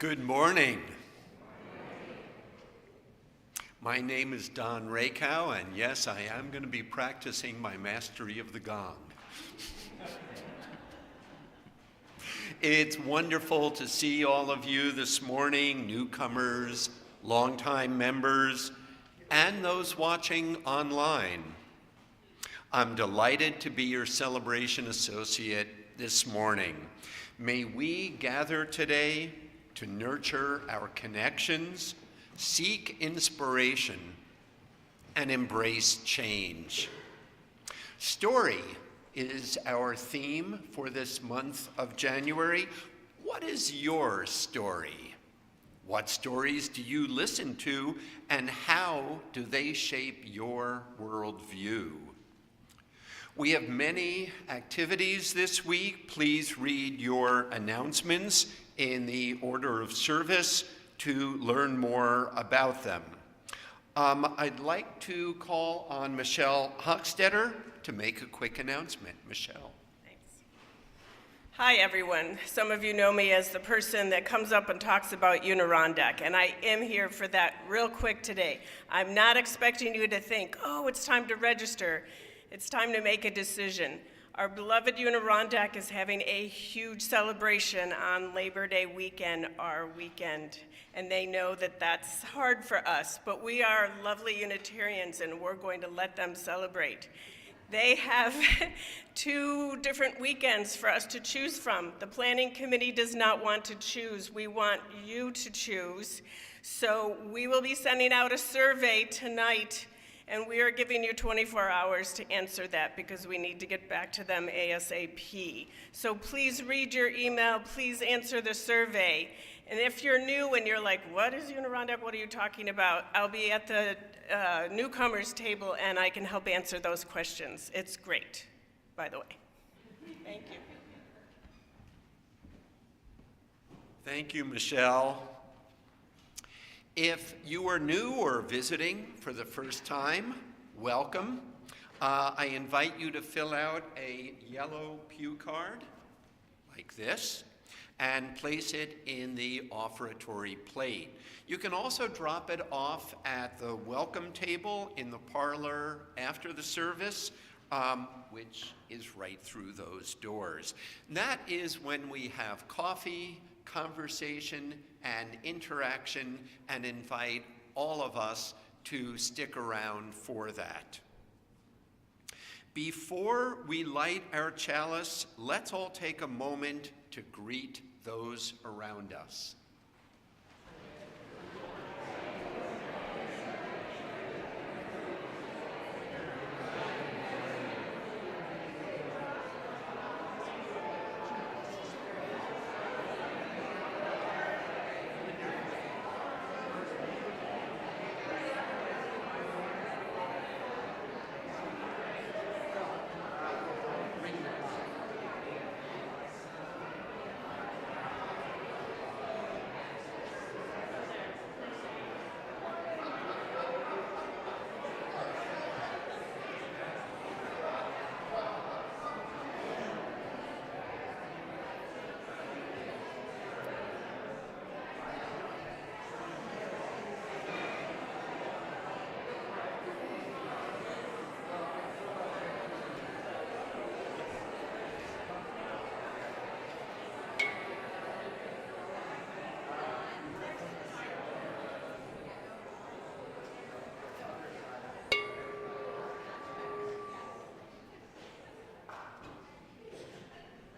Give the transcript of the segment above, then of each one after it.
Good morning. My name is Don Rakow, and yes, I am going to be practicing my mastery of the gong. It's wonderful to see all of you this morning, newcomers, longtime members, and those watching online. I'm delighted to be your celebration associate this morning. May we gather today to nurture our connections, seek inspiration, and embrace change. Story is our theme for this month of January. What is your story? What stories do you listen to, and how do they shape your worldview? We have many activities this week. Please read your announcements in the order of service to learn more about them. I'd like to call on Michelle Hochstetter to make a quick announcement. Michelle. Thanks. Hi, everyone. Some of you know me as the person that comes up and talks about Unirondac, and I am here for that real quick today. I'm not expecting you to think, oh, it's time to register. It's time to make a decision. Our beloved Unirondac is having a huge celebration on Labor Day weekend, our weekend, and they know that that's hard for us, but we are lovely Unitarians and we're going to let them celebrate. They have 2 different weekends for us to choose from. The planning committee does not want to choose. We want you to choose. So we will be sending out a survey tonight, and we are giving you 24 hours to answer that because we need to get back to them ASAP. So please read your email, please answer the survey. And if you're new and you're like, what is Unirondac, what are you talking about? I'll be at the newcomers table and I can help answer those questions. It's great, by the way. Thank you. Thank you, Michelle. If you are new or visiting for the first time, welcome. I invite you to fill out a yellow pew card like this and place it in the offertory plate. You can also drop it off at the welcome table in the parlor after the service, which is right through those doors. And that is when we have coffee, conversation, and interaction, and invite all of us to stick around for that. Before we light our chalice, let's all take a moment to greet those around us.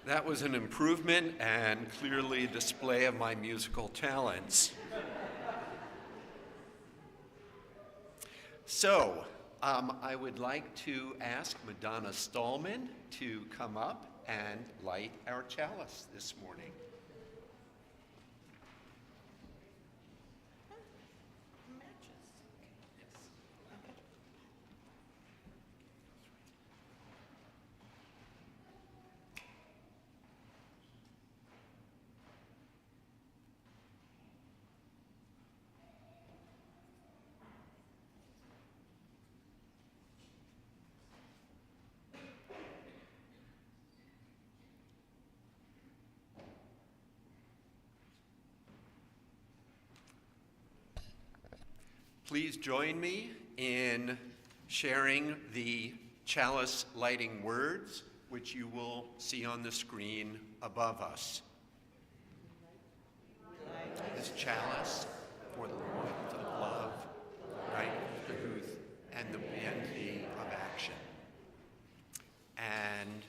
That was an improvement and clearly a display of my musical talents. So, I would like to ask Madonna Stallman to come up and light our chalice this morning. Please join me in sharing the chalice lighting words, which you will see on the screen above us. This chalice for the warmth of love, right truth, and the piety of action. And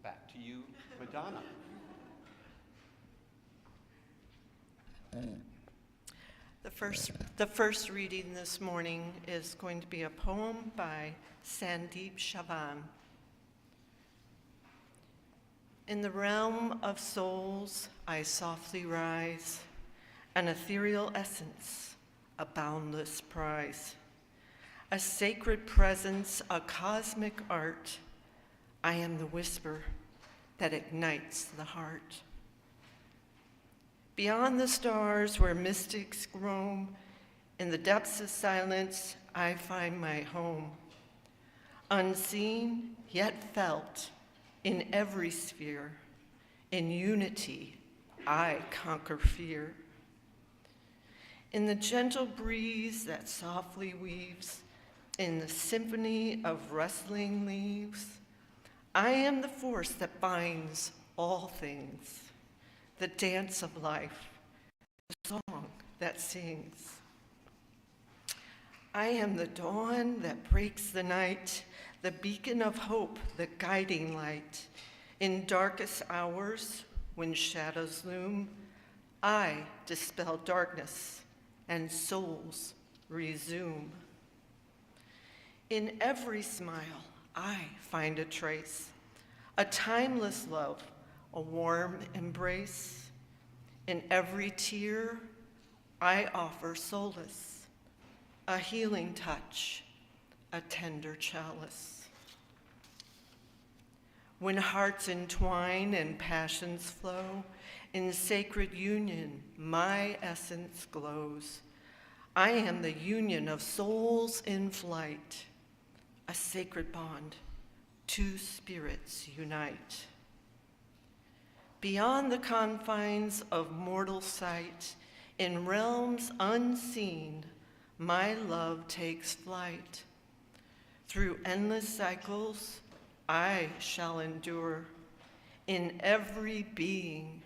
back to you, Madonna. The first reading this morning is going to be a poem by Sandeep Chavan. In the realm of souls, I softly rise, an ethereal essence, a boundless prize, a sacred presence, a cosmic art. I am the whisper that ignites the heart. Beyond the stars where mystics roam, in the depths of silence, I find my home. Unseen, yet felt, in every sphere, in unity, I conquer fear. In the gentle breeze that softly weaves, in the symphony of rustling leaves, I am the force that binds all things, the dance of life, the song that sings. I am the dawn that breaks the night, the beacon of hope, the guiding light. In darkest hours, when shadows loom, I dispel darkness and souls resume. In every smile, I find a trace, a timeless love, a warm embrace. In every tear, I offer solace, a healing touch, a tender chalice. When hearts entwine and passions flow, in sacred union, my essence glows. I am the union of souls in flight, a sacred bond, two spirits unite. Beyond the confines of mortal sight, in realms unseen, my love takes flight. Through endless cycles, I shall endure. In every being,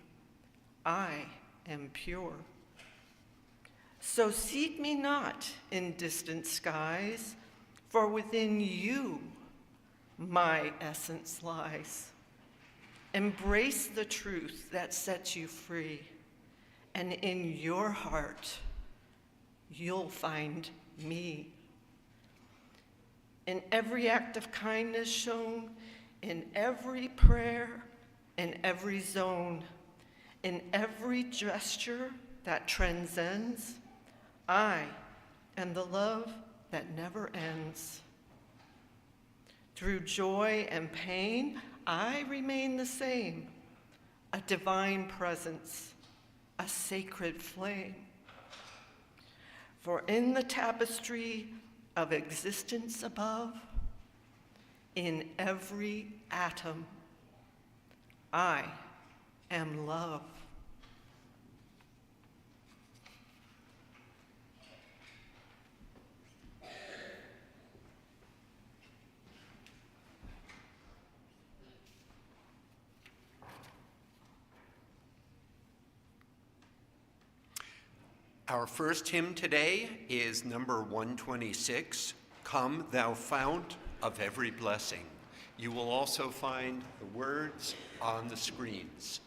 I am pure. So seek me not in distant skies, for within you my essence lies. Embrace the truth that sets you free, and in your heart, you'll find me. In every act of kindness shown, in every prayer, in every zone, in every gesture that transcends, I am the love that never ends. Through joy and pain, I remain the same, a divine presence, a sacred flame. For in the tapestry of existence above, in every atom, I am love. Our first hymn today is number 126, Come Thou Fount of Every Blessing. You will also find the words on the screens.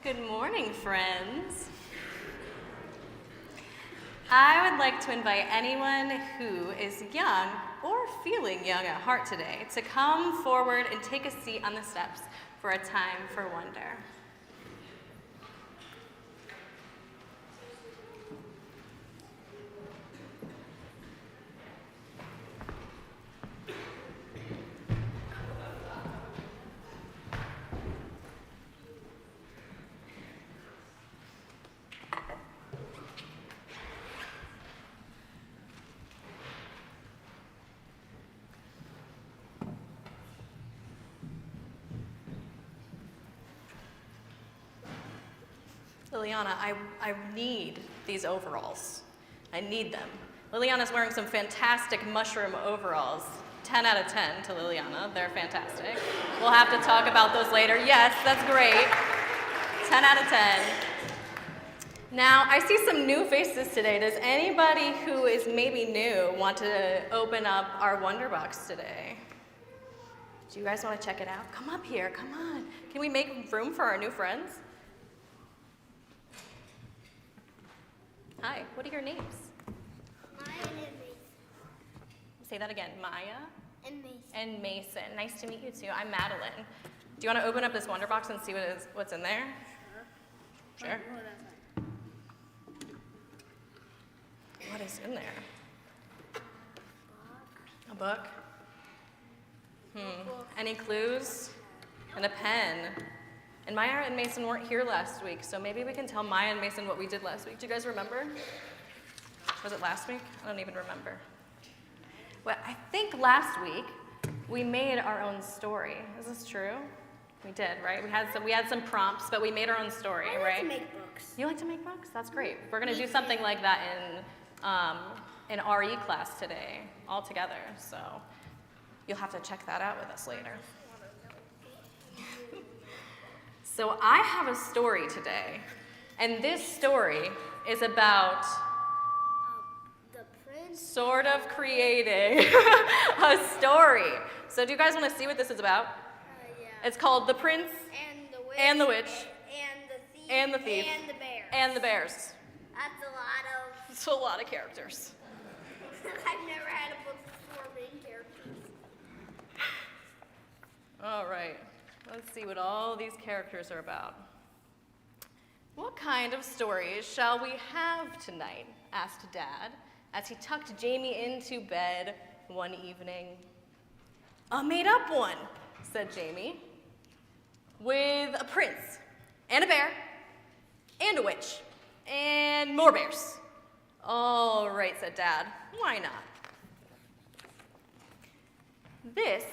Good morning, friends. I would like to invite anyone who is young or feeling young at heart today to come forward and take a seat on the steps for a time for wonder. Liliana, I need these overalls. I need them. Liliana's wearing some fantastic mushroom overalls. 10 out of 10 to Liliana. They're fantastic. We'll have to talk about those later. Yes, that's great. 10 out of 10. Now, I see some new faces today. Does anybody who is maybe new want to open up our Wonder Box today? Do you guys want to check it out? Come up here, come on. Can we make room for our new friends? Hi, what are your names? Maya and Mason. Say that again, Maya And Mason. and Mason. Nice to meet you too. I'm Madeline. Do you want to open up this Wonder Box and see what's in there? Sure. What is in there? A book? Any clues? And a pen. And Maya and Mason weren't here last week, so maybe we can tell Maya and Mason what we did last week. Do you guys remember? Was it last week? I don't even remember. Well, I think last week we made our own story. Is this true? We did, right? We had some prompts, but we made our own story, I like right? to make books. You like to make books? That's great. We're going to do something like that in RE class today, all together. So you'll have to check that out with us later. So I have a story today, and this story is about The prince. sort of creating a story. So do you guys want to see what this is about? Yeah. It's called The Prince And the witch. and the Witch And the thief. and the Thief And the bear. and the Bears. That's a lot of. It's a lot of characters. I've never had a book with 4 main characters. All right, let's see what all these characters are about. What kind of stories shall we have tonight? Asked Dad as he tucked Jamie into bed one evening. A made-up one, said Jamie, with a prince and a bear and a witch and more bears. All right, said Dad, why not? This,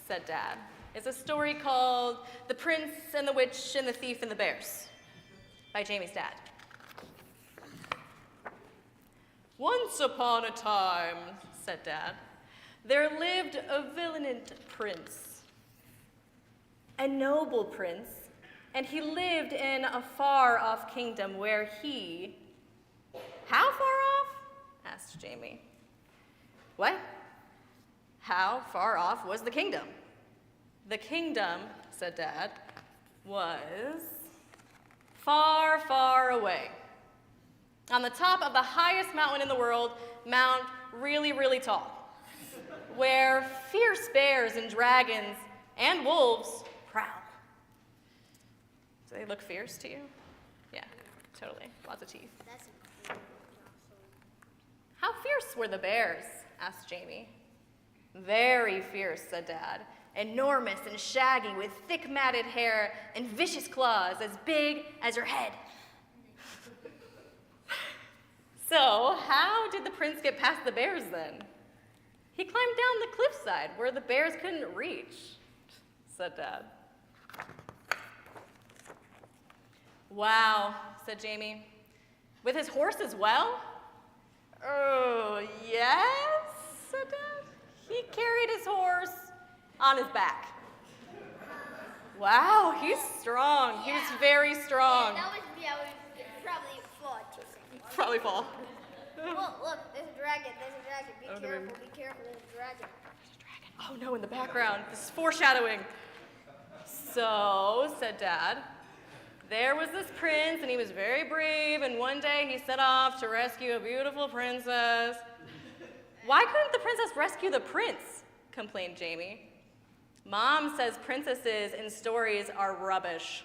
said Dad, is a story called The Prince and the Witch and the Thief and the Bears by Jamie's dad. Once upon a time, said Dad, there lived a villainous prince, a noble prince, and he lived in a far-off kingdom where he... How far off? Asked Jamie. What? How far off was the kingdom? The kingdom, said Dad, was far, far away. On the top of the highest mountain in the world, Mount Really, Really Tall, where fierce bears and dragons and wolves prowl. Do they look fierce to you? Yeah, totally. Lots of teeth. That's a cool. How fierce were the bears? Asked Jamie. Very fierce, said Dad. Enormous and shaggy with thick matted hair and vicious claws as big as your head. So, how did the prince get past the bears then? He climbed down the cliffside where the bears couldn't reach, said Dad. Wow, said Jamie. With his horse as well? Oh, yes, said Dad. He carried his horse on his back. Wow, he's strong. He was very strong. Yeah, that would probably fall. Probably fall. Look, there's a dragon. Be careful, there's a dragon. Oh no, in the background. This is foreshadowing. So, said Dad, There was this prince, and he was very brave, and one day he set off to rescue a beautiful princess. Why couldn't the princess rescue the prince? Complained Jamie. Mom says princesses in stories are rubbish.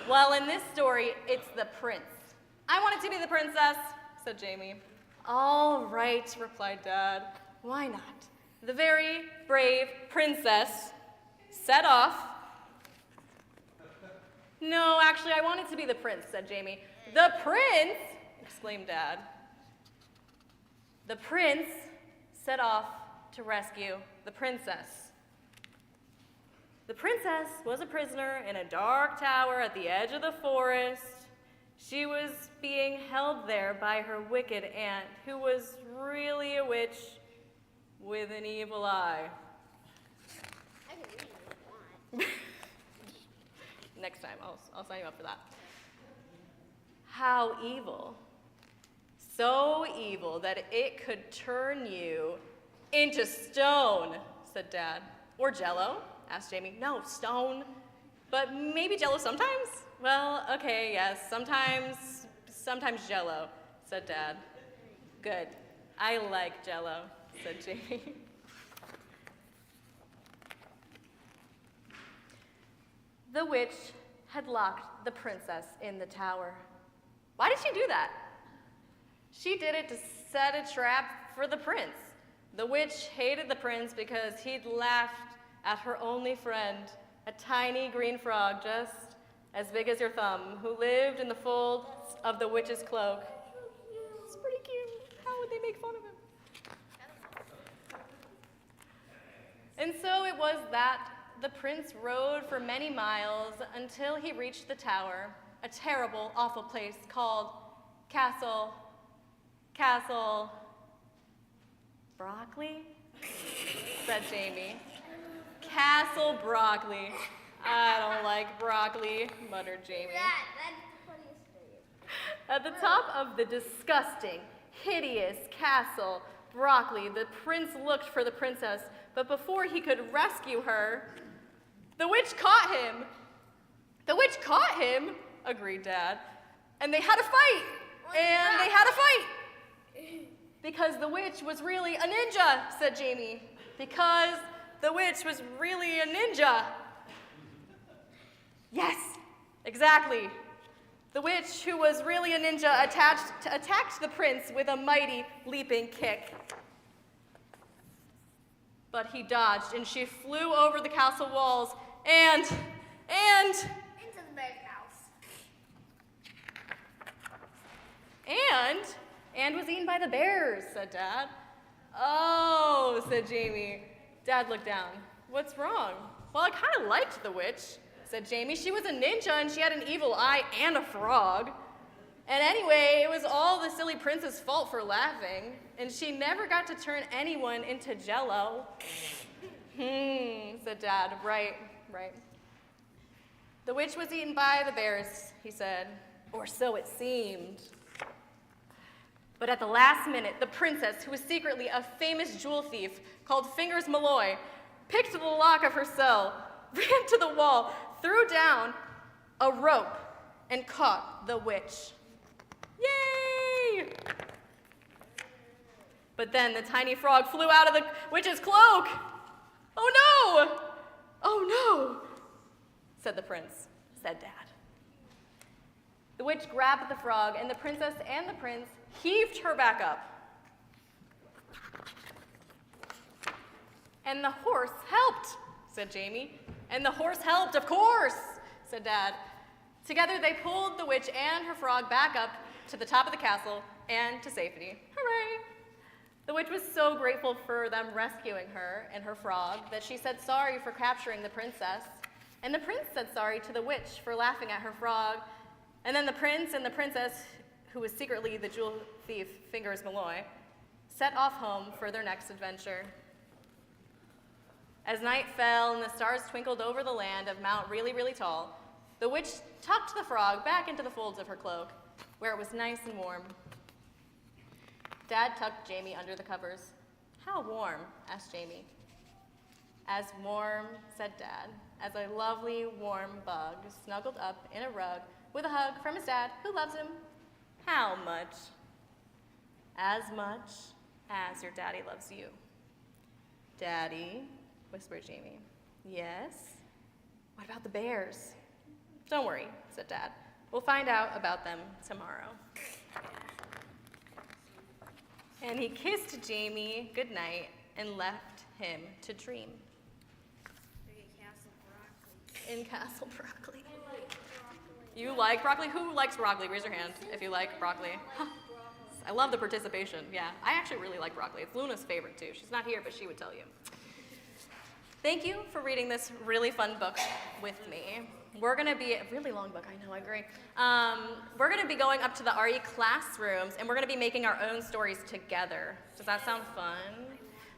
Well, in this story, it's the prince. I want it to be the princess, said Jamie. All right, replied Dad. Why not? The very brave princess set off. No, actually, I want it to be the prince, said Jamie. The prince, exclaimed Dad. The prince set off to rescue the princess. The princess was a prisoner in a dark tower at the edge of the forest. She was being held there by her wicked aunt, who was really a witch with an evil eye. I can read it if you want. Next time, I'll sign you up for that. How evil. So evil that it could turn you into stone, said Dad. Or Jell-O, asked Jamie. No, stone. But maybe Jell-O sometimes? Well, okay, yes, sometimes Jell-O, said Dad. Good. I like Jell-O, said Jamie. The witch had locked the princess in the tower. Why did she do that? She did it to set a trap for the prince. The witch hated the prince because he'd laughed at her only friend, a tiny green frog just as big as your thumb, who lived in the folds of the witch's cloak. It's pretty cute. How would they make fun of him? And so it was that the prince rode for many miles until he reached the tower, a terrible, awful place called Castle Broccoli, said Jamie. Castle Broccoli. I don't like broccoli, muttered Jamie. That's the funniest thing. At the top of the disgusting, hideous Castle Broccoli, the prince looked for the princess, but before he could rescue her, the witch caught him. The witch caught him, agreed Dad. And they had a fight. Because the witch was really a ninja, said Jamie. Because the witch was really a ninja. Yes, exactly. The witch, who was really a ninja, attacked the prince with a mighty leaping kick. But he dodged, and she flew over the castle walls and Into the bear's house. and was eaten by the bears, said Dad. Oh, said Jamie. Dad looked down. What's wrong? Well, I kind of liked the witch, said Jamie. She was a ninja, and she had an evil eye and a frog. And anyway, it was all the silly prince's fault for laughing, and she never got to turn anyone into Jell-O. Said Dad. Right. The witch was eaten by the bears, he said, or so it seemed. But at the last minute, the princess, who was secretly a famous jewel thief called Fingers Malloy, picked the lock of her cell, ran to the wall, threw down a rope, and caught the witch. Yay! But then the tiny frog flew out of the witch's cloak. Oh no, said the prince, said Dad. The witch grabbed the frog, and the princess and the prince heaved her back up. And the horse helped, said Jamie. And the horse helped, of course, said Dad. Together they pulled the witch and her frog back up to the top of the castle and to safety. Hooray! The witch was so grateful for them rescuing her and her frog that she said sorry for capturing the princess. And the prince said sorry to the witch for laughing at her frog. And then the prince and the princess, who was secretly the jewel thief Fingers Malloy, set off home for their next adventure. As night fell and the stars twinkled over the land of Mount Really, Really Tall, the witch tucked the frog back into the folds of her cloak, where it was nice and warm. Dad tucked Jamie under the covers. How warm? Asked Jamie. As warm, said Dad, as a lovely, warm bug snuggled up in a rug with a hug from his dad, who loves him. How much? As much as your daddy loves you. Daddy, whispered Jamie. Yes? What about the bears? Don't worry, said Dad. We'll find out about them tomorrow. And he kissed Jamie goodnight and left him to dream. In Castle Broccoli. You like broccoli? Who likes broccoli? Raise your hand if you like broccoli. I love the participation. Yeah, I actually really like broccoli. It's Luna's favorite too. She's not here, but she would tell you. Thank you for reading this really fun book with me. We're gonna be, a really long book, I know, I agree. We're gonna be going up to the RE classrooms and we're gonna be making our own stories together. Does that sound fun?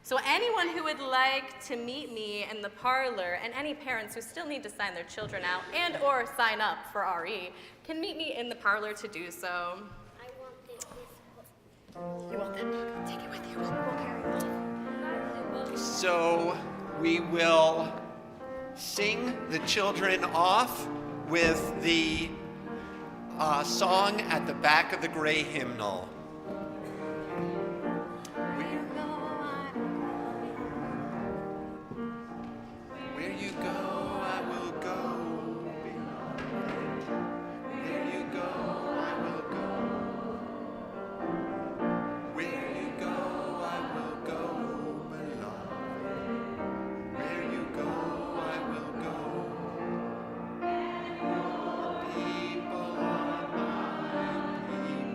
So anyone who would like to meet me in the parlor, and any parents who still need to sign their children out and or sign up for RE, can meet me in the parlor to do so. I want this book. You want that book? Take it with you. We'll carry it. So we will sing the children off with the song at the back of the gray hymnal. Where you go, I will go. Where you go, I will go. Where you go, I will go, beloved. Where you go, I will go. People are my people.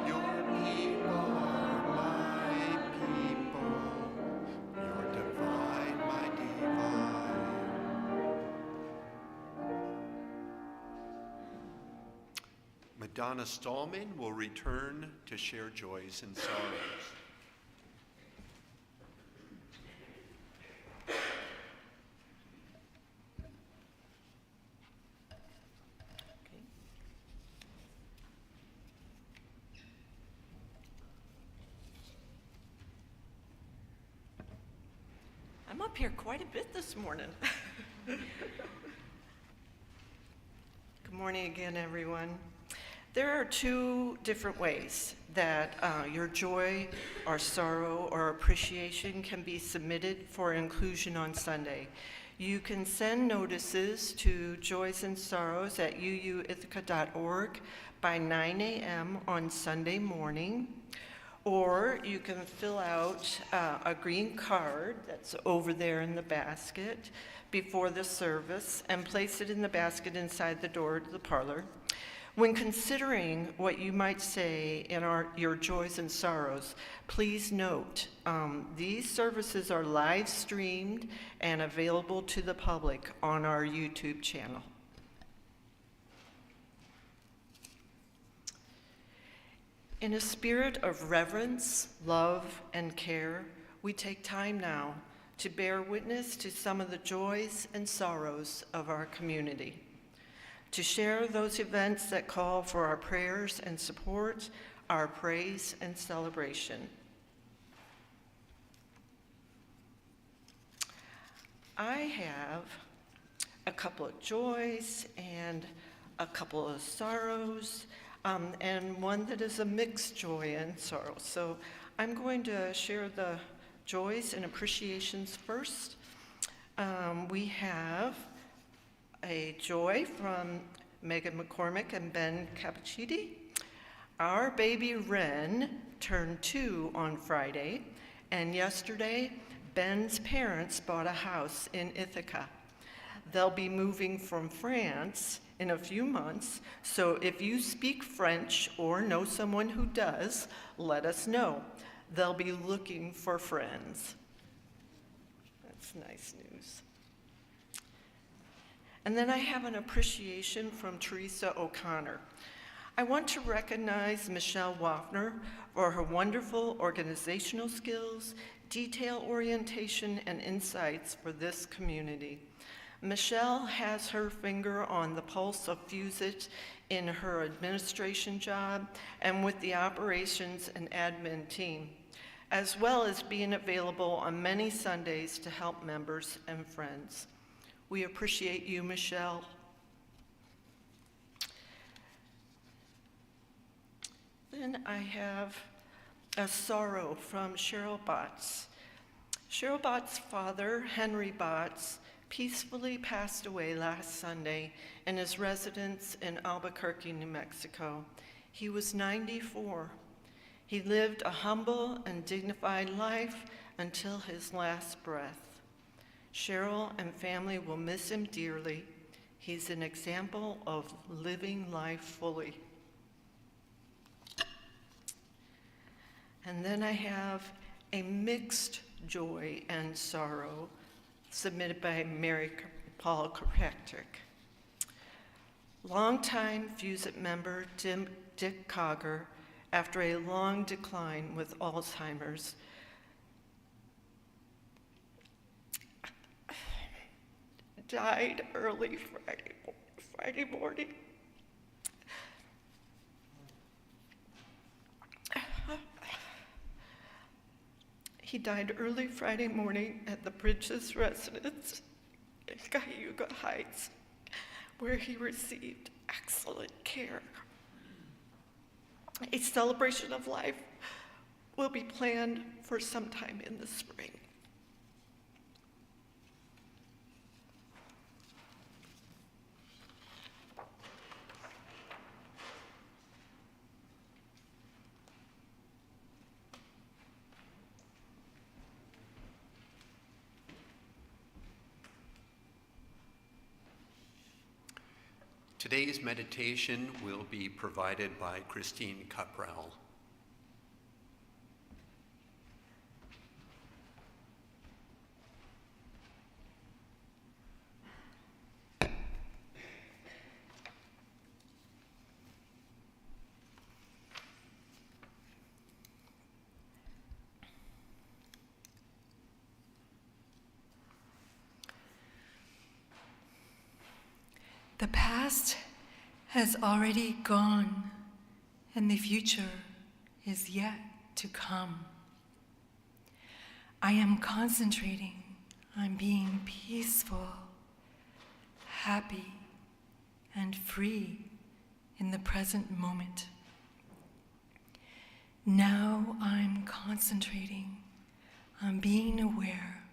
Your people are my people. Your divine, my divine. Madonna Stallman will return to share joys and sorrows. I'm up here quite a bit this morning. Good morning again, everyone. There are two different ways that your joy or sorrow or appreciation can be submitted for inclusion on Sunday. You can send notices to Joys and Sorrows at uuithaca.org by 9 a.m. on Sunday morning, or you can fill out a green card that's over there in the basket before the service and place it in the basket inside the door to the parlor. When considering what you might say in your joys and sorrows, please note these services are live streamed and available to the public on our YouTube channel. In a spirit of reverence, love, and care, we take time now to bear witness to some of the joys and sorrows of our community, to share those events that call for our prayers and support, our praise and celebration. I have a couple of joys and a couple of sorrows, and one that is a mixed joy and sorrow. So I'm going to share the joys and appreciations first. We have a joy from Megan McCormick and Ben Cappuccini. Our baby Wren turned 2 on Friday, and yesterday Ben's parents bought a house in Ithaca. They'll be moving from France in a few months, so if you speak French or know someone who does, let us know. They'll be looking for friends. That's nice news. And then I have an appreciation from Teresa O'Connor. I want to recognize Michelle Waffner for her wonderful organizational skills, detail orientation, and insights for this community. Michelle has her finger on the pulse of FUSIT in her administration job and with the operations and admin team, as well as being available on many Sundays to help members and friends. We appreciate you, Michelle. Then I have a sorrow from Cheryl Botts. Cheryl Botts' father, Henry Botts, peacefully passed away last Sunday in his residence in Albuquerque, New Mexico. He was 94. He lived a humble and dignified life until his last breath. Cheryl and family will miss him dearly. He's an example of living life fully. And then I have a mixed joy and sorrow submitted by Mary Paul Kirkpatrick. Longtime FUSIT member Dick Cogger, after a long decline with Alzheimer's, died early Friday morning. He died early Friday morning at the Bridges residence in Cayuga Heights, where he received excellent care. A celebration of life will be planned for sometime in the spring. Today's meditation will be provided by Christine Cuprell. The past has already gone, and the future is yet to come. I am concentrating on being peaceful, happy, and free in the present moment. Now I'm concentrating on being aware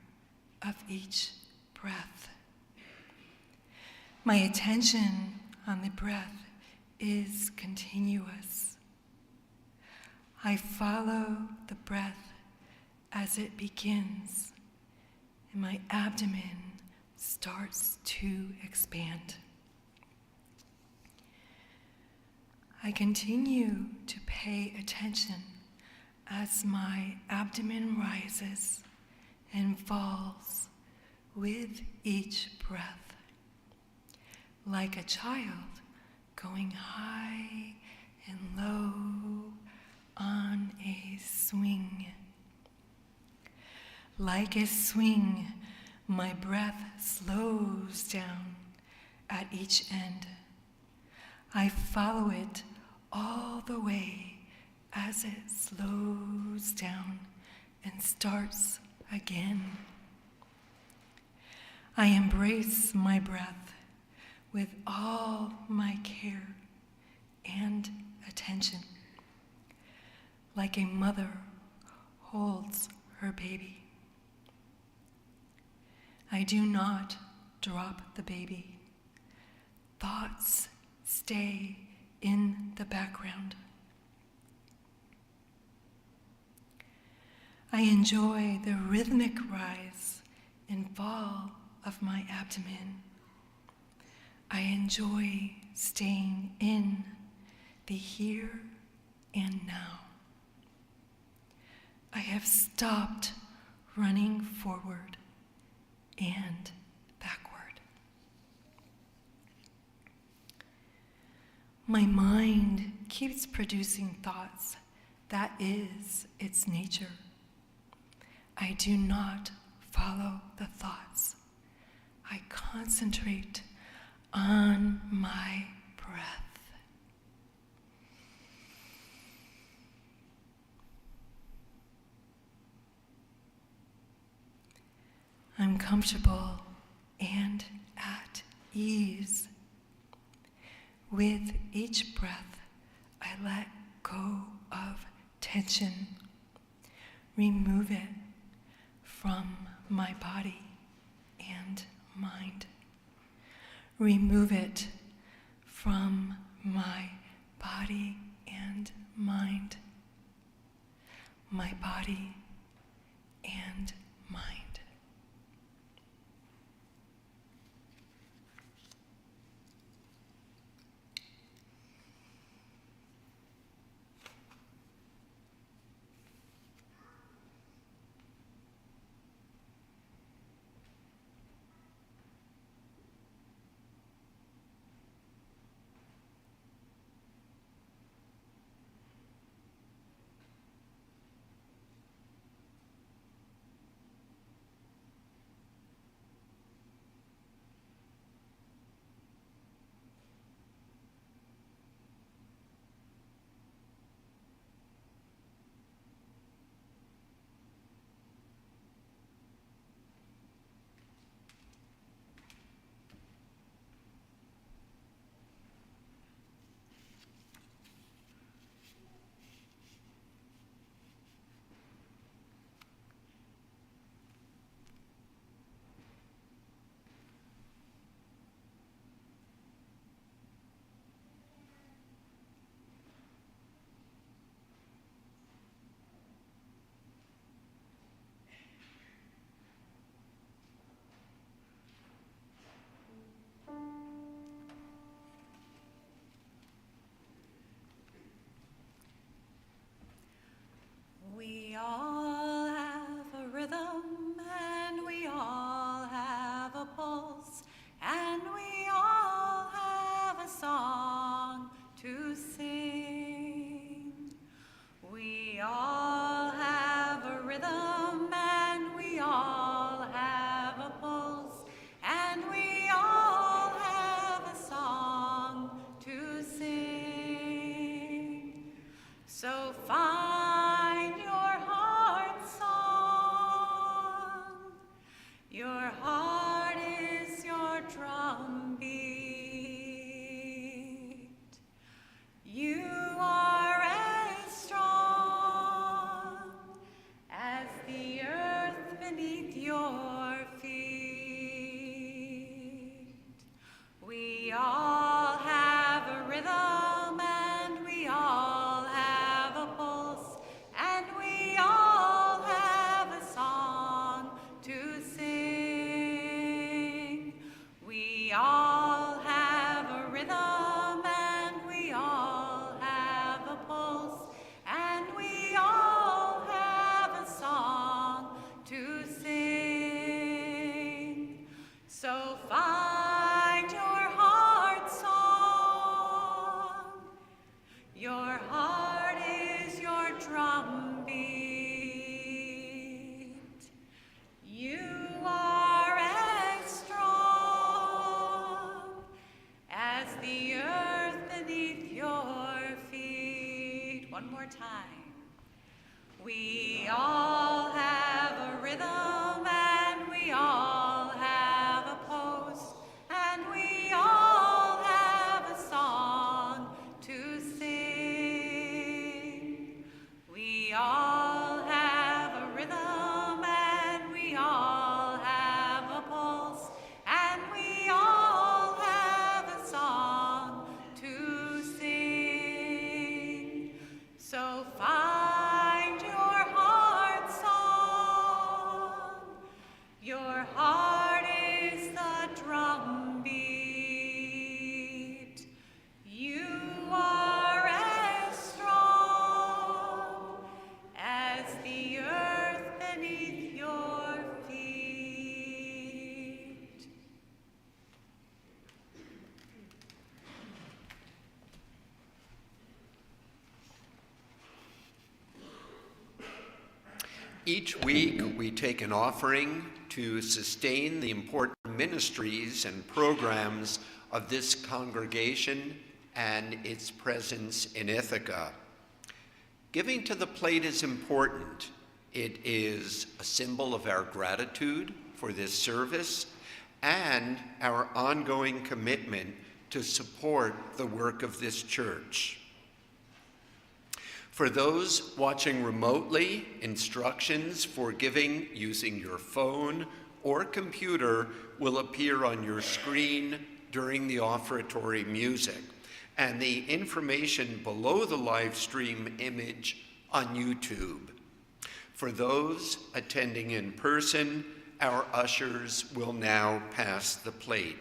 of each breath. My attention on the breath is continuous. I follow the breath as it begins, and my abdomen starts to expand. I continue to pay attention as my abdomen rises and falls with each breath. Like a child going high and low on a swing. Like a swing, my breath slows down at each end. I follow it all the way as it slows down and starts again. I embrace my breath with all my care and attention, like a mother holds her baby. I do not drop the baby. Thoughts stay in the background. I enjoy the rhythmic rise and fall of my abdomen. I enjoy staying in the here and now. I have stopped running forward and backward. My mind keeps producing thoughts. That is its nature. I do not follow the thoughts. I concentrate on my breath. I'm comfortable and at ease. With each breath, I let go of tension, remove it from my body and mind. Remove it from my body and mind. My body and mind. We all have a rhythm, and we all have a pulse, and we all have a song to sing. We all have a rhythm, and we all have a pulse, and we all have a song to sing. So find your heart song. Your heart is your drum beat. You are as strong as the earth beneath your feet. We all have a rhythm, and we all have a pulse, and we all have a song to sing. We all have a rhythm, and we all have a pulse, and we all have a song to sing. So find your heart song. Your heart is your drum beat. You are as strong as the earth beneath your feet. One more time. We all have a rhythm, and we all have a pose, and we all have a song to sing. We all have a rhythm, and we all have a pulse, and we all have a song to sing. So find your heart song. Your heart is the drum beat. You are as strong as the earth beneath your feet. Each week, we take an offering to sustain the important ministries and programs of this congregation and its presence in Ithaca. Giving to the plate is important. It is a symbol of our gratitude for this service and our ongoing commitment to support the work of this church. For those watching remotely, instructions for giving using your phone or computer will appear on your screen during the offertory music, and the information below the live stream image on YouTube. For those attending in person, our ushers will now pass the plate.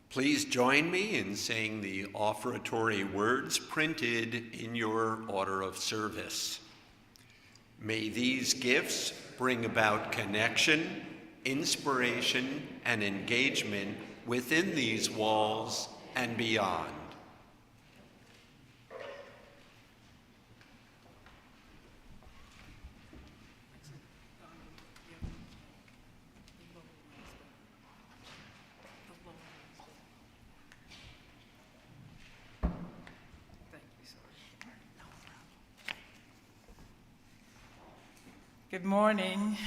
Please join me in saying the offertory words printed in your order of service. May these gifts bring about connection, inspiration, and engagement within these walls and beyond. Good morning.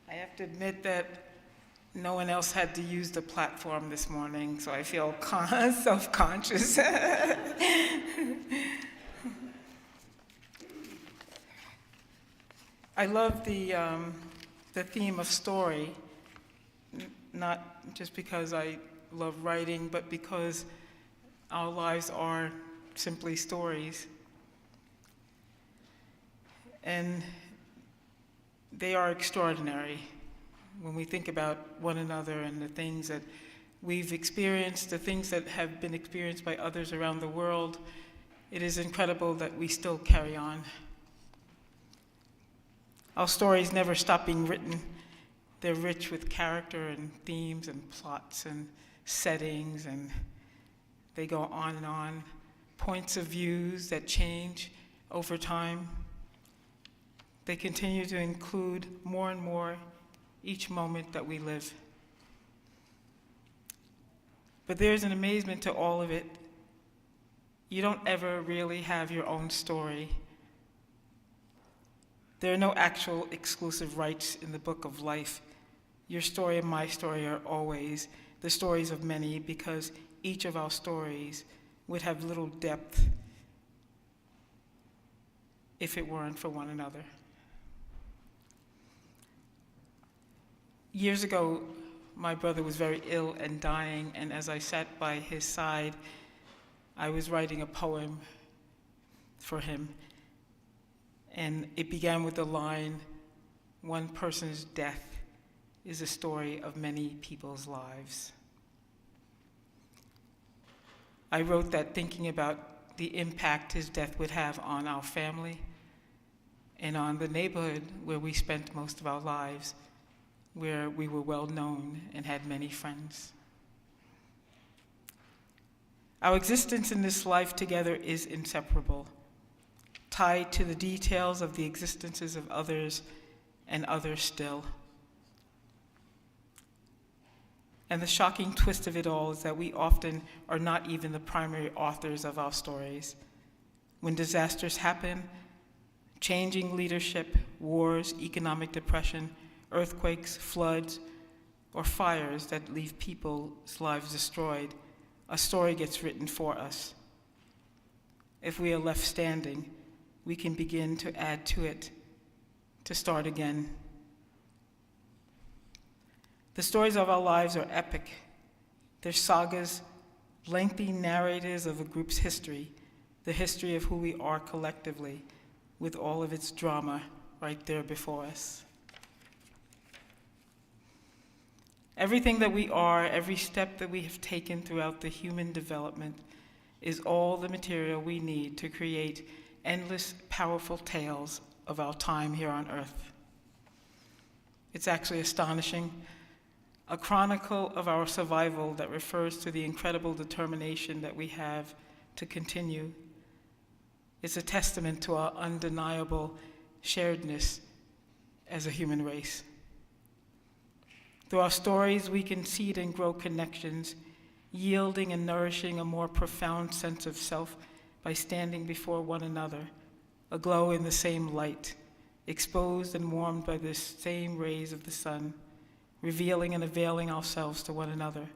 I have to admit that no one else had to use the platform this morning, so I feel self-conscious. I love the theme of story, not just because I love writing, but because our lives are simply stories. And they are extraordinary when we think about one another and the things that we've experienced, the things that have been experienced by others around the world. It is incredible that we still carry on. Our stories never stop being written. They're rich with character and themes and plots and settings, and they go on and on. Points of views that change over time. They continue to include more and more each moment that we live. But there's an amazement to all of it. You don't ever really have your own story. There are no actual exclusive rights in the book of life. Your story and my story are always the stories of many, because each of our stories would have little depth if it weren't for one another. Years ago, my brother was very ill and dying, and as I sat by his side, I was writing a poem for him. And it began with the line, "One person's death is a story of many people's lives." I wrote that thinking about the impact his death would have on our family and on the neighborhood where we spent most of our lives, where we were well known and had many friends. Our existence in this life together is inseparable, tied to the details of the existences of others and others still. And the shocking twist of it all is that we often are not even the primary authors of our stories. When disasters happen, changing leadership, wars, economic depression, earthquakes, floods, or fires that leave people's lives destroyed, a story gets written for us. If we are left standing, we can begin to add to it, to start again. The stories of our lives are epic. They're sagas, lengthy narrators of a group's history, the history of who we are collectively, with all of its drama right there before us. Everything that we are, every step that we have taken throughout the human development is all the material we need to create endless, powerful tales of our time here on earth. It's actually astonishing. A chronicle of our survival that refers to the incredible determination that we have to continue. It's a testament to our undeniable sharedness as a human race. Through our stories, we can seed and grow connections, yielding and nourishing a more profound sense of self by standing before one another, aglow in the same light, exposed and warmed by the same rays of the sun, revealing and availing ourselves to one another.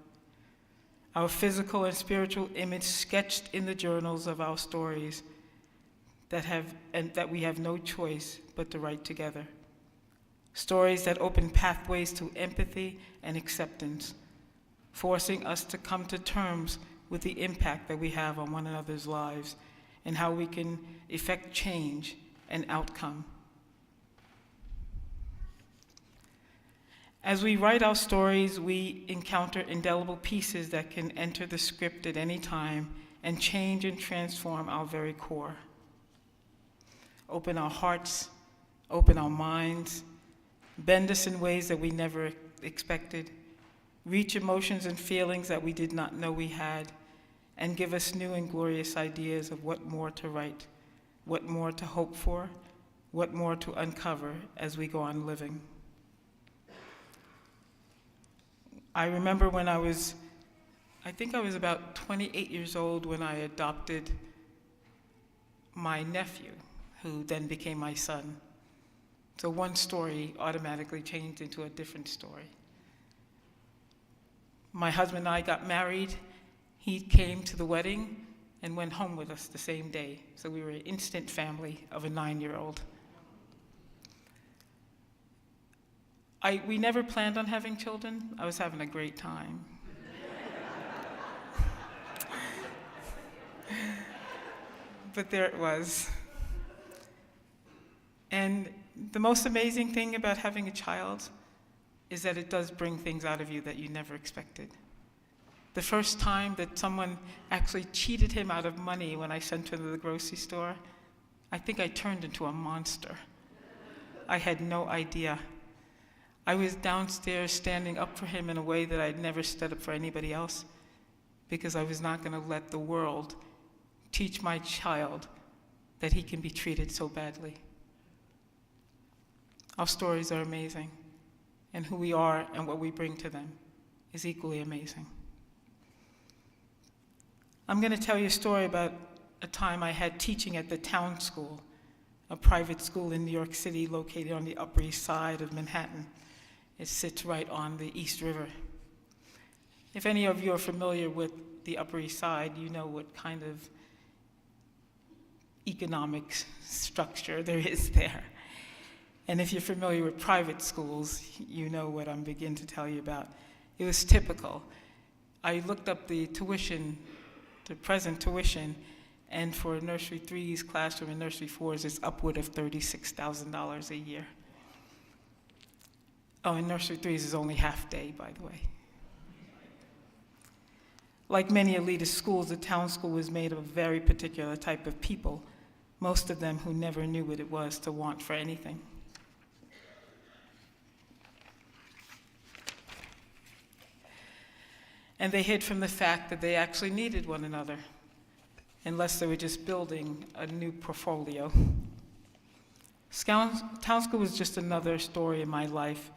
Our physical and spiritual image sketched in the journals of our stories that we have no choice but to write together. Stories that open pathways to empathy and acceptance, forcing us to come to terms with the impact that we have on one another's lives and how we can effect change and outcome. As we write our stories, we encounter indelible pieces that can enter the script at any time and change and transform our very core. Open our hearts, open our minds, bend us in ways that we never expected, reach emotions and feelings that we did not know we had, and give us new and glorious ideas of what more to write, what more to hope for, what more to uncover as we go on living. I remember when I think I was about 28 years old when I adopted my nephew, who then became my son. So one story automatically changed into a different story. My husband and I got married. He came to the wedding and went home with us the same day. So we were an instant family of a 9-year-old. We never planned on having children. I was having a great time. But there it was. And the most amazing thing about having a child is that it does bring things out of you that you never expected. The first time that someone actually cheated him out of money when I sent him to the grocery store, I think I turned into a monster. I had no idea. I was downstairs standing up for him in a way that I'd never stood up for anybody else, because I was not going to let the world teach my child that he can be treated so badly. Our stories are amazing, and who we are and what we bring to them is equally amazing. I'm going to tell you a story about a time I had teaching at the Town School, a private school in New York City located on the Upper East Side of Manhattan. It sits right on the East River. If any of you are familiar with the Upper East Side, you know what kind of economic structure there is there. And if you're familiar with private schools, you know what I'm beginning to tell you about. It was typical. I looked up the tuition, the present tuition, and for nursery 3's classroom and nursery 4's, it's upward of $36,000 a year. Oh, and nursery 3's is only half day, by the way. Like many elitist schools, the Town School was made of a very particular type of people, most of them who never knew what it was to want for anything. And they hid from the fact that they actually needed one another, unless they were just building a new portfolio. Town School was just another story in my life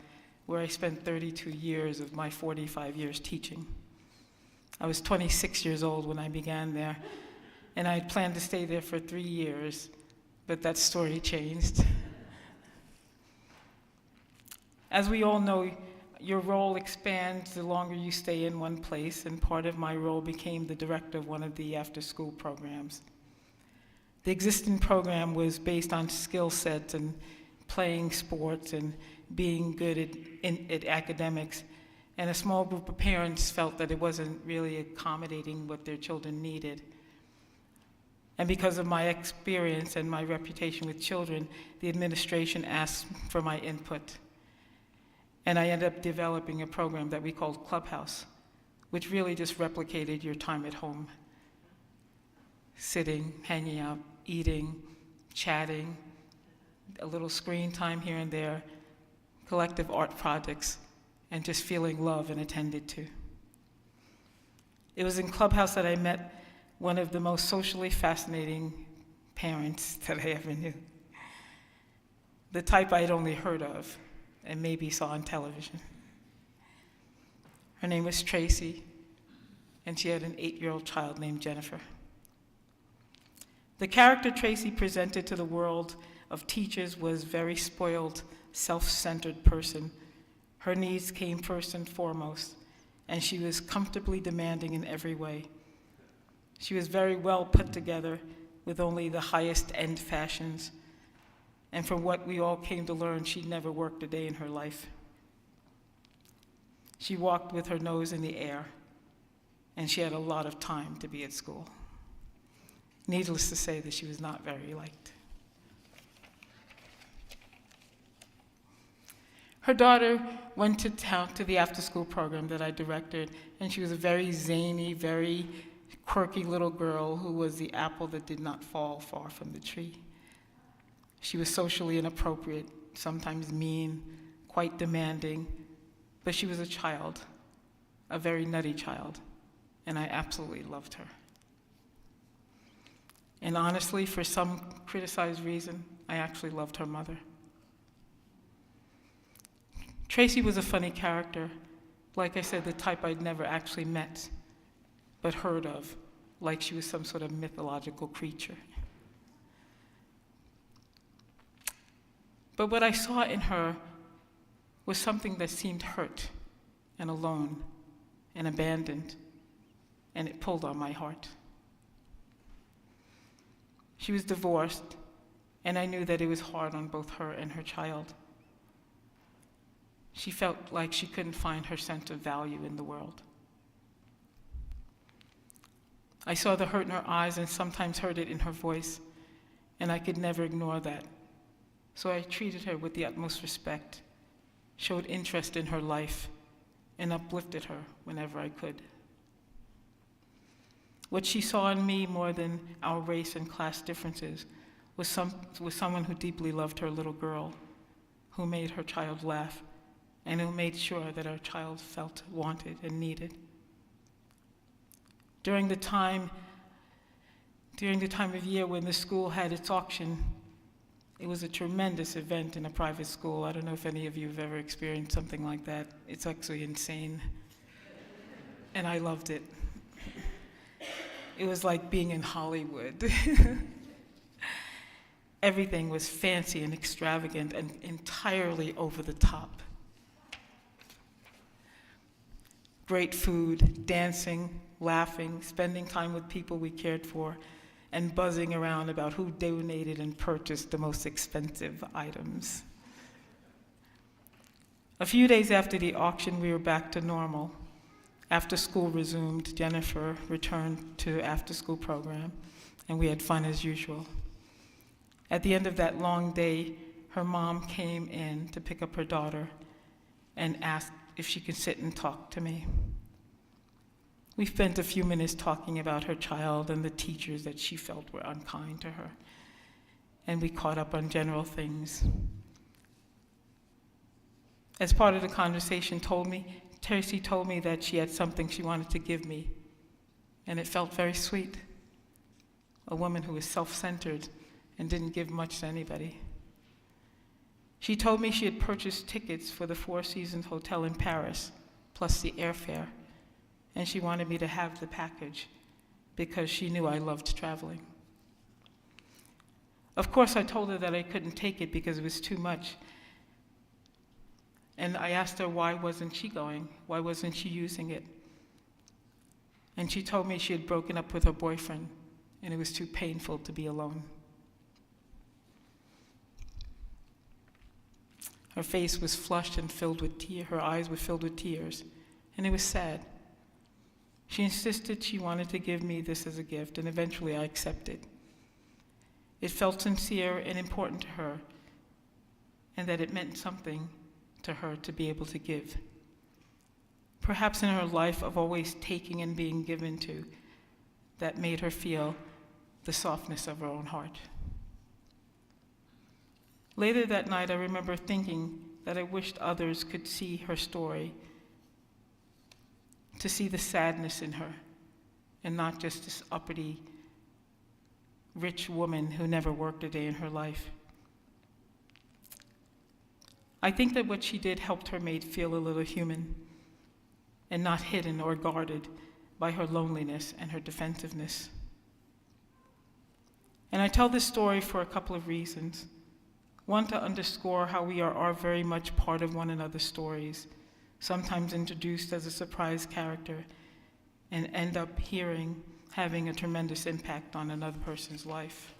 where I spent 32 years of my 45 years teaching. I was 26 years old when I began there, and I had planned to stay there for 3 years, but that story changed. As we all know, your role expands the longer you stay in one place, and part of my role became the director of one of the after-school programs. The existing program was based on skill sets and playing sports and being good at academics, and a small group of parents felt that it wasn't really accommodating what their children needed. And because of my experience and my reputation with children, the administration asked for my input. And I ended up developing a program that we called Clubhouse, which really just replicated your time at home. Sitting, hanging out, eating, chatting, a little screen time here and there, collective art projects, and just feeling loved and attended to. It was in Clubhouse that I met one of the most socially fascinating parents that I ever knew. The type I'd only heard of and maybe saw on television. Her name was Tracy, and she had an 8-year-old child named Jennifer. The character Tracy presented to the world of teachers was a very spoiled, self-centered person. Her needs came first and foremost, and she was comfortably demanding in every way. She was very well put together with only the highest end fashions. And from what we all came to learn, she never worked a day in her life. She walked with her nose in the air, and she had a lot of time to be at school. Needless to say that she was not very liked. Her daughter went to town to the after-school program that I directed, and she was a very zany, very quirky little girl who was the apple that did not fall far from the tree. She was socially inappropriate, sometimes mean, quite demanding, but she was a child, a very nutty child, and I absolutely loved her. And honestly, for some criticized reason, I actually loved her mother. Tracy was a funny character, like I said, the type I'd never actually met, but heard of, like she was some sort of mythological creature. But what I saw in her was something that seemed hurt and alone and abandoned, and it pulled on my heart. She was divorced, and I knew that it was hard on both her and her child. She felt like she couldn't find her sense of value in the world. I saw the hurt in her eyes and sometimes heard it in her voice, and I could never ignore that. So I treated her with the utmost respect, showed interest in her life, and uplifted her whenever I could. What she saw in me more than our race and class differences was someone who deeply loved her little girl, who made her child laugh, and who made sure that our child felt wanted and needed. During the time of year when the school had its auction, it was a tremendous event in a private school. I don't know if any of you have ever experienced something like that. It's actually insane. And I loved it. It was like being in Hollywood. Everything was fancy and extravagant and entirely over the top. Great food, dancing, laughing, spending time with people we cared for, and buzzing around about who donated and purchased the most expensive items. A few days after the auction, we were back to normal. After school resumed, Jennifer returned to the after-school program, and we had fun as usual. At the end of that long day, her mom came in to pick up her daughter and asked if she could sit and talk to me. We spent a few minutes talking about her child and the teachers that she felt were unkind to her, and we caught up on general things. As part of the conversation, Tracy told me that she had something she wanted to give me, and it felt very sweet. A woman who was self-centered and didn't give much to anybody. She told me she had purchased tickets for the Four Seasons Hotel in Paris, plus the airfare, and she wanted me to have the package because she knew I loved traveling. Of course, I told her that I couldn't take it because it was too much. And I asked her why wasn't she going? Why wasn't she using it? And she told me she had broken up with her boyfriend and it was too painful to be alone. Her face was flushed and filled with tears. Her eyes were filled with tears, and it was sad. She insisted she wanted to give me this as a gift, and eventually I accepted. It felt sincere and important to her, and that it meant something to her to be able to give. Perhaps in her life of always taking and being given to, that made her feel the softness of her own heart. Later that night, I remember thinking that I wished others could see her story, to see the sadness in her, and not just this uppity, rich woman who never worked a day in her life. I think that what she did helped her mate feel a little human, and not hidden or guarded by her loneliness and her defensiveness. And I tell this story for a couple of reasons. One, to underscore how we are very much part of one another's stories, sometimes introduced as a surprise character, and end up having a tremendous impact on another person's life,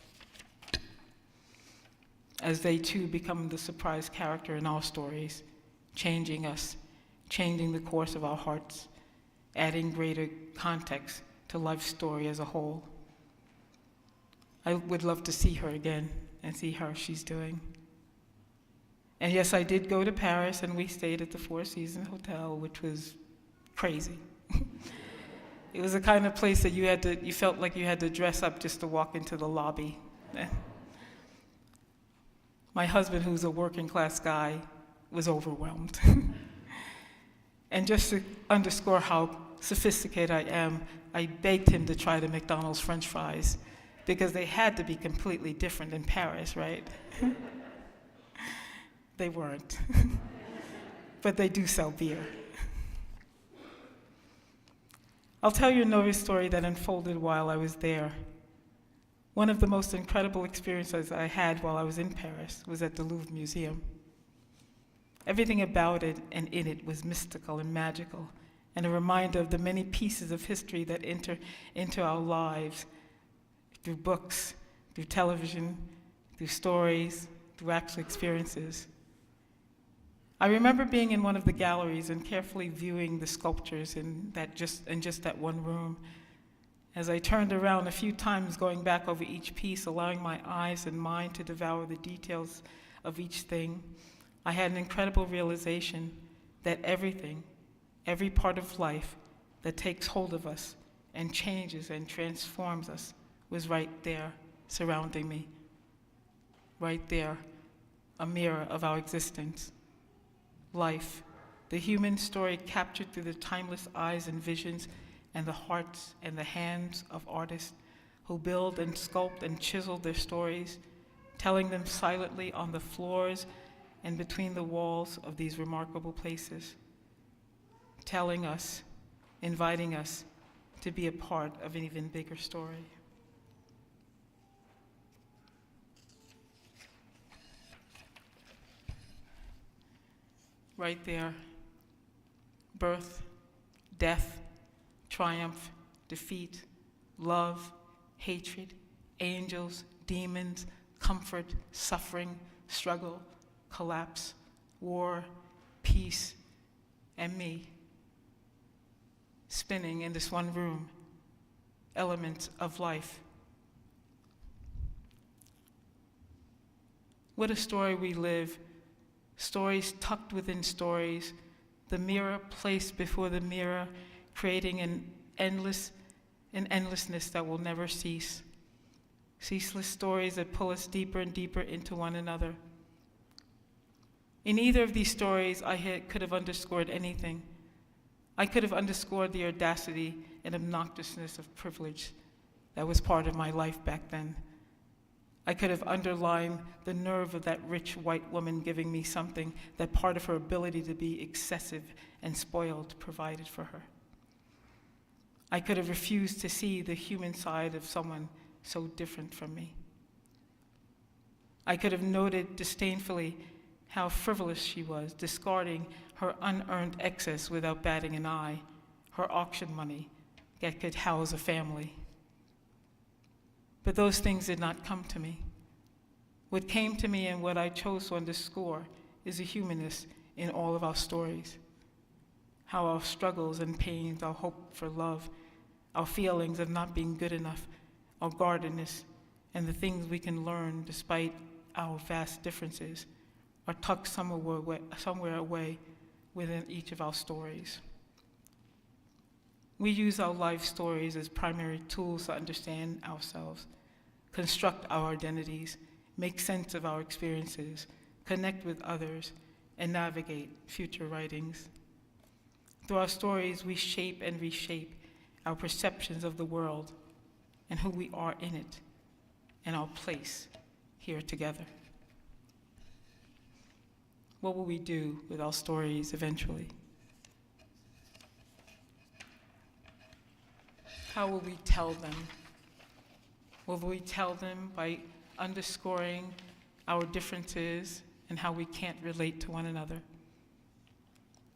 as they too become the surprise character in our stories, changing us, changing the course of our hearts, adding greater context to life's story as a whole. I would love to see her again and see how she's doing. And yes, I did go to Paris, and we stayed at the Four Seasons Hotel, which was crazy. It was the kind of place that you felt like you had to dress up just to walk into the lobby. My husband, who's a working class guy, was overwhelmed. And just to underscore how sophisticated I am, I begged him to try the McDonald's French fries, because they had to be completely different in Paris, right? They weren't. But they do sell beer. I'll tell you another story that unfolded while I was there. One of the most incredible experiences I had while I was in Paris was at the Louvre Museum. Everything about it and in it was mystical and magical, and a reminder of the many pieces of history that enter into our lives through books, through television, through stories, through actual experiences. I remember being in one of the galleries and carefully viewing the sculptures in just that one room. As I turned around a few times, going back over each piece, allowing my eyes and mind to devour the details of each thing, I had an incredible realization that everything, every part of life that takes hold of us and changes and transforms us was right there, surrounding me. Right there, a mirror of our existence. Life, the human story captured through the timeless eyes and visions and the hearts and the hands of artists who build and sculpt and chisel their stories, telling them silently on the floors and between the walls of these remarkable places, telling us, inviting us to be a part of an even bigger story. Right there, birth, death, triumph, defeat, love, hatred, angels, demons, comfort, suffering, struggle, collapse, war, peace, and me, spinning in this one room, elements of life. What a story we live, stories tucked within stories, the mirror placed before the mirror, creating an endlessness that will never cease. Ceaseless stories that pull us deeper and deeper into one another. In either of these stories, could have underscored anything. I could have underscored the audacity and obnoxiousness of privilege that was part of my life back then. I could have underlined the nerve of that rich white woman giving me something that part of her ability to be excessive and spoiled provided for her. I could have refused to see the human side of someone so different from me. I could have noted disdainfully how frivolous she was, discarding her unearned excess without batting an eye, her auction money that could house a family. But those things did not come to me. What came to me and what I chose to underscore is the humanness in all of our stories. How our struggles and pains, our hope for love, our feelings of not being good enough, our guardedness, and the things we can learn despite our vast differences are tucked somewhere away within each of our stories. We use our life stories as primary tools to understand ourselves, construct our identities, make sense of our experiences, connect with others, and navigate future writings. Through our stories, we shape and reshape our perceptions of the world and who we are in it and our place here together. What will we do with our stories eventually? How will we tell them? Will we tell them by underscoring our differences and how we can't relate to one another?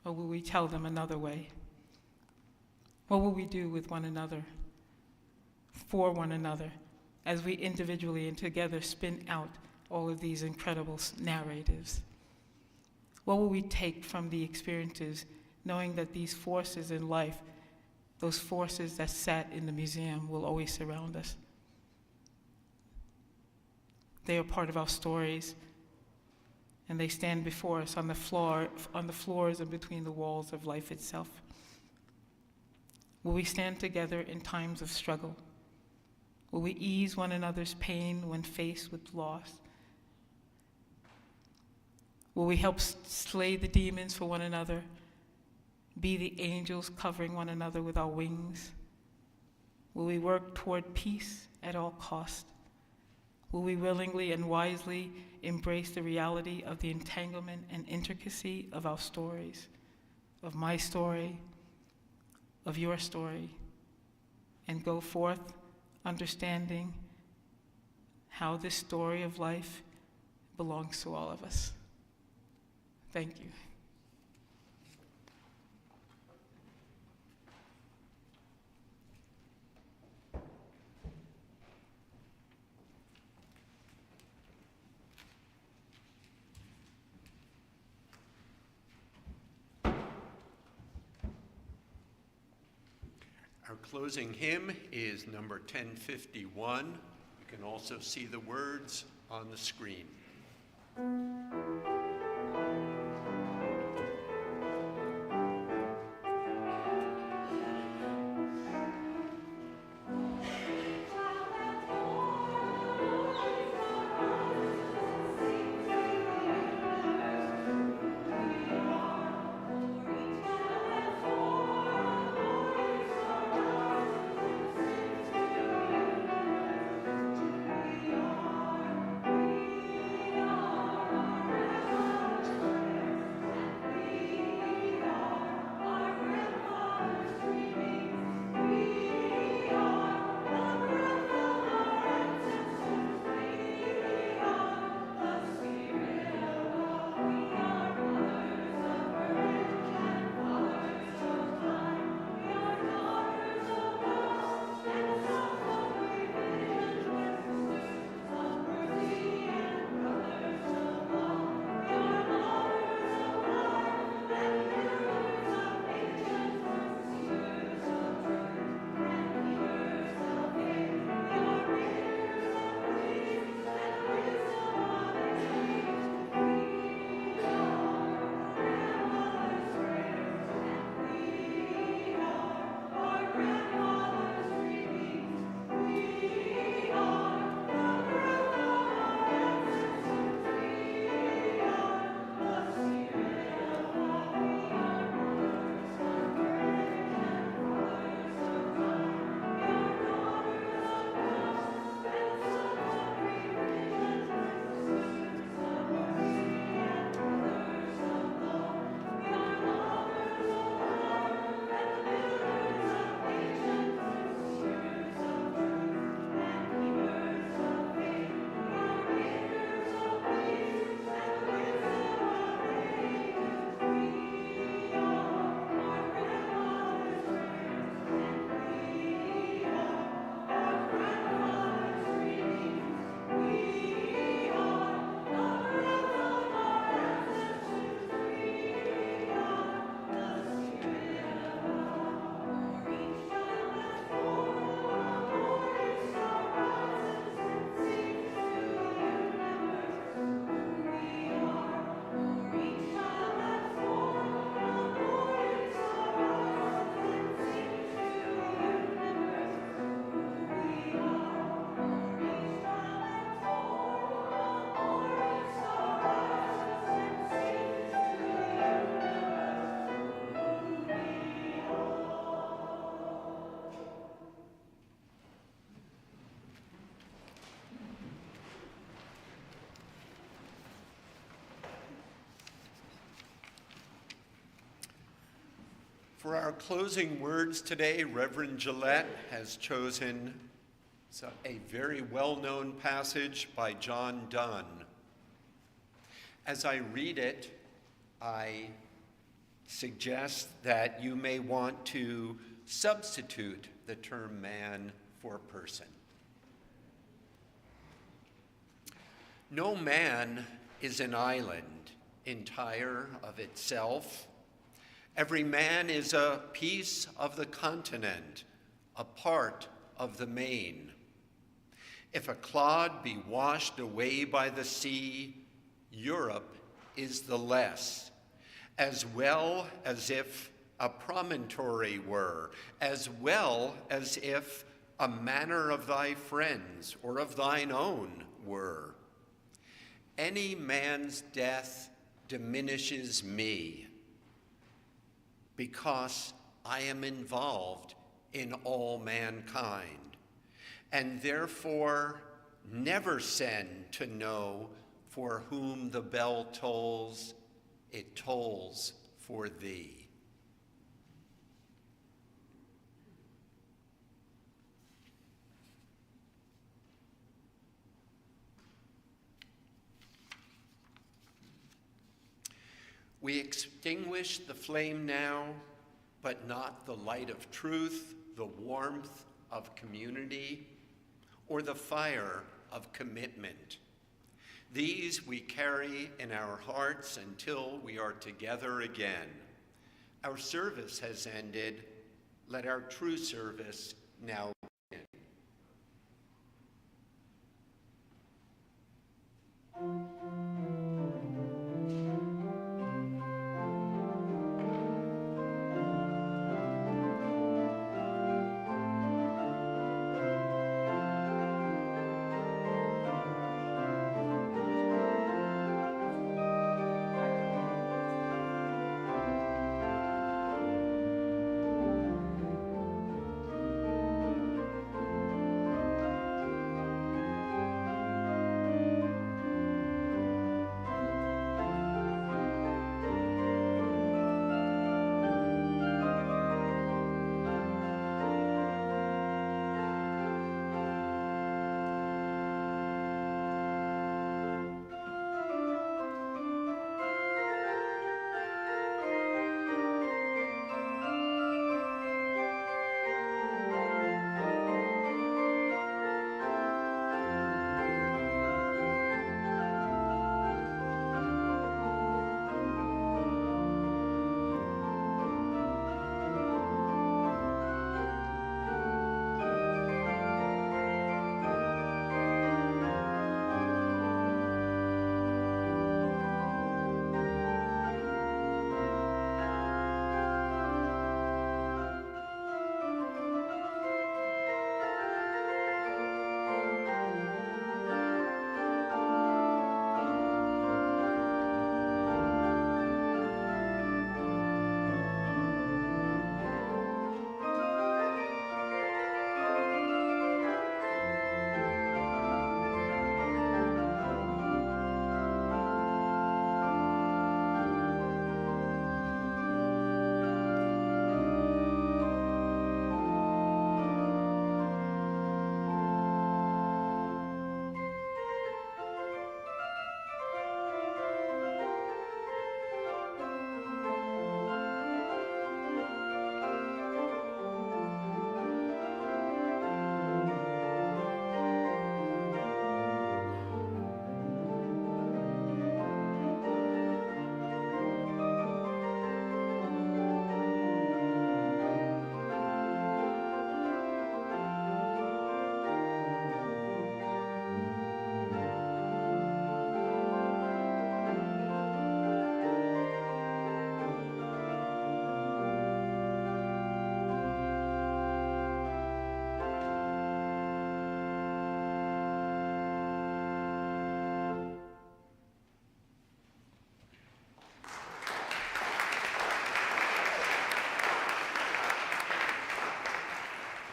Or will we tell them another way? What will we do with one another, for one another, as we individually and together spin out all of these incredible narratives? What will we take from the experiences, knowing that these forces in life, those forces that sat in the museum, will always surround us? They are part of our stories, and they stand before us on the floors and between the walls of life itself. Will we stand together in times of struggle? Will we ease one another's pain when faced with loss? Will we help slay the demons for one another, be the angels covering one another with our wings? Will we work toward peace at all cost? Will we willingly and wisely embrace the reality of the entanglement and intricacy of our stories, of my story, of your story, and go forth understanding how this story of life belongs to all of us? Thank you. Our closing hymn is number 1051. You can also see the words on the screen. For our closing words today, Reverend Gillette has chosen a very well-known passage by John Donne. As I read it, I suggest that you may want to substitute the term man for person. No man is an island entire of itself. Every man is a piece of the continent, a part of the main. If a clod be washed away by the sea, Europe is the less, as well as if a promontory were, as well as if a manor of thy friends or of thine own were. Any man's death diminishes me, because I am involved in all mankind, and therefore never send to know for whom the bell tolls, it tolls for thee. We extinguish the flame now, but not the light of truth, the warmth of community, or the fire of commitment. These we carry in our hearts until we are together again. Our service has ended. Let our true service now begin.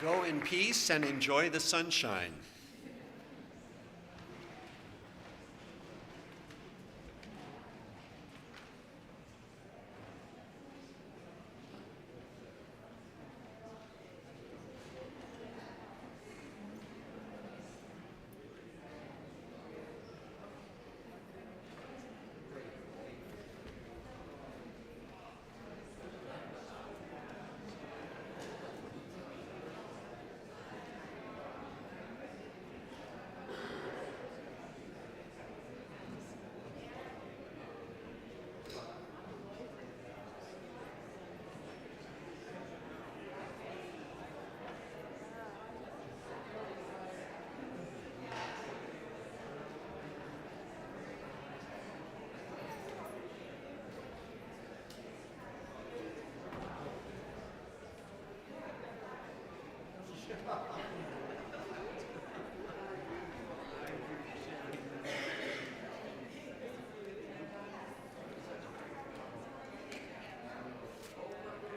Go in peace and enjoy the sunshine.